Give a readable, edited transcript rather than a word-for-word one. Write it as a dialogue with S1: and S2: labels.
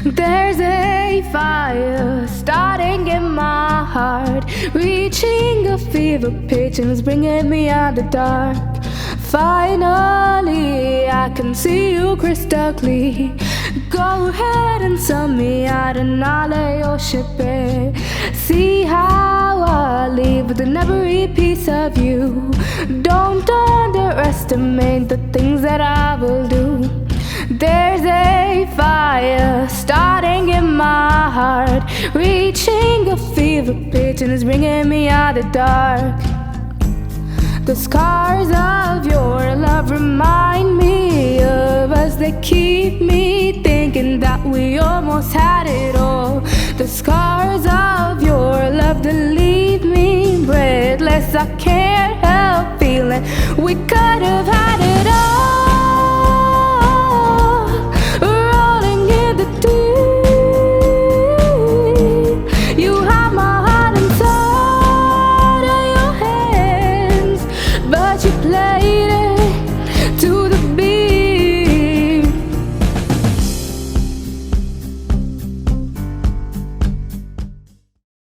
S1: There's a fire starting in my heart, reaching a fever pitch and it's bringing me out the dark. Finally, I can see you crystal clear. Go ahead and sum me out and I'll lay your ship bare. See how I leave within every piece of you. Don't underestimate the things that I will do. There's a fire starting in my heart, reaching a fever pitch and it's bringing me out the dark. The scars of your love remind me of us. They keep me thinking that we almost had it all. The scars of your love that leave me breathless. I can't help feeling we could have had it all. Rolling in the deep, you have my heart inside of your hands, but you played it